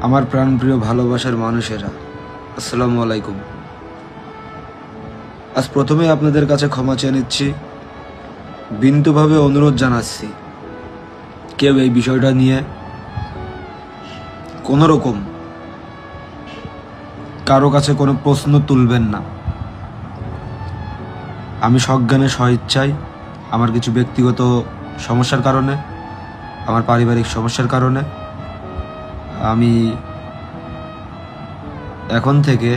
আমার প্রাণপ্রিয় ভালোবাসার মানুষেরা, আসসালামু আলাইকুম। আজ প্রথমে আপনাদের কাছে ক্ষমা চেয়ে নিচ্ছি, বিনীতভাবে অনুরোধ জানাচ্ছি, কেউ এই বিষয়টা নিয়ে কোনো রকম কারো কাছে কোনো প্রশ্ন তুলবেন না। আমি সজ্ঞানে স্বইচ্ছায় আমার কিছু ব্যক্তিগত সমস্যার কারণে, আমার পারিবারিক সমস্যার কারণে আমি এখন থেকে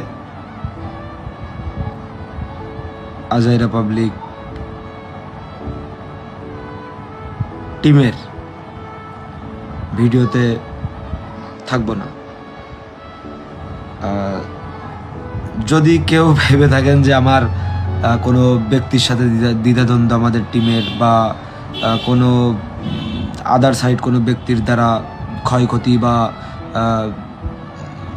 আজাইরা পাবলিক টিমের ভিডিওতে থাকবো না। যদি কেউ ভেবে থাকেন যে আমার কোনো ব্যক্তির সাথে দ্বিধাদ্বন্দ্ব আমাদের টিমের বা কোনো আদার সাইড কোনো ব্যক্তির দ্বারা ক্ষয়ক্ষতি বা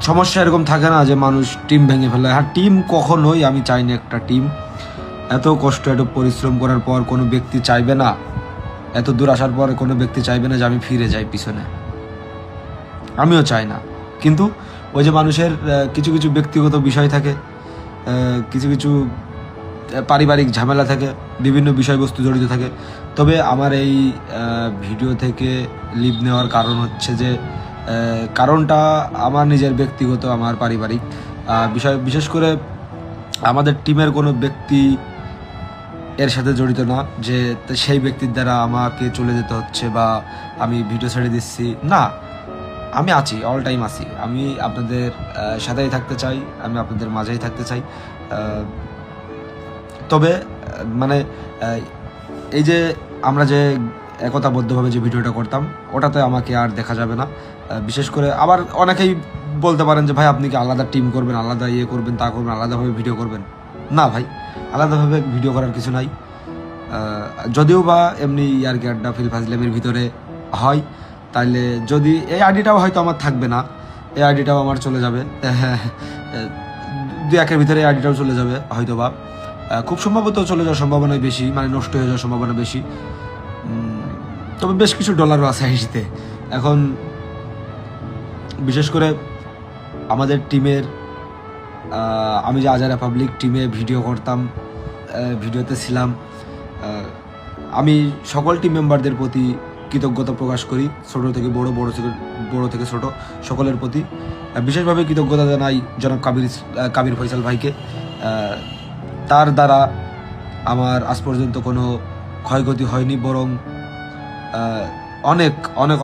সমস্যা এরকম থাকে না যে মানুষ টিম ভেঙে ফেলে। হ্যাঁ, টিম কখনোই আমি চাই না, একটা টিম এত কষ্ট এত পরিশ্রম করার পর কোনো ব্যক্তি চাইবে না, এত দূর আসার পর কোনো ব্যক্তি চাইবে না যে আমি ফিরে যাই পিছনে। আমিও চাই না, কিন্তু ওই যে মানুষের কিছু কিছু ব্যক্তিগত বিষয় থাকে, কিছু কিছু পারিবারিক ঝামেলা থাকে, বিভিন্ন বিষয়বস্তু জড়িত থাকে। তবে আমার এই ভিডিও থেকে লিভ নেওয়ার কারণ হচ্ছে যে কারণটা আমার নিজের ব্যক্তিগত, আমার পারিবারিক বিষয়। বিশেষ করে আমাদের টিমের কোনো ব্যক্তি এর সাথে জড়িত না যে সেই ব্যক্তির দ্বারা আমাকে চলে যেতে হচ্ছে বা আমি ভিডিও ছেড়ে দিচ্ছি না। আমি আছি, অল টাইম আছি, আমি আপনাদের সাথেই থাকতে চাই, আমি আপনাদের মাঝেই থাকতে চাই। তবে মানে এই যে আমরা যে একতাবদ্ধভাবে যে ভিডিওটা করতাম, ওটাতে আমাকে আর দেখা যাবে না। বিশেষ করে আবার অনেকেই বলতে পারেন যে ভাই আপনি কি আলাদা টিম করবেন, আলাদা ইয়ে করবেন, তা করবেন, আলাদাভাবে ভিডিও করবেন। না ভাই, আলাদাভাবে ভিডিও করার কিছু নাই। যদিও বা এমনি ইয়ারকি আড্ডা ফিল ফাজলামের ভিতরে হয়, তাইলে যদি এই আইডিটাও হয়তো আমার থাকবে না, এই আইডিটাও আমার চলে যাবে, দু একের ভিতরে এই আইডিটাও চলে যাবে হয়তো বা, খুব সম্ভবত চলে যাওয়ার সম্ভাবনা বেশি, মানে নষ্ট হয়ে যাওয়ার সম্ভাবনা বেশি। তবে বেশ কিছু ডলারও আছে আইডিতে এখন। বিশেষ করে আমাদের টিমের, আমি যে আজাইরা পাবলিক টিমে ভিডিও করতাম, ভিডিওতে ছিলাম, আমি সকল টিম মেম্বারদের প্রতি কৃতজ্ঞতা প্রকাশ করি, ছোট থেকে বড়, বড় থেকে ছোট সকলের প্রতি। বিশেষভাবে কৃতজ্ঞতা জানাই জনাব কাবির ফয়সাল ভাইকে। তার দ্বারা আমার আজ পর্যন্ত কোনো ক্ষয়ক্ষতি হয়নি, বরং অনেক অনেক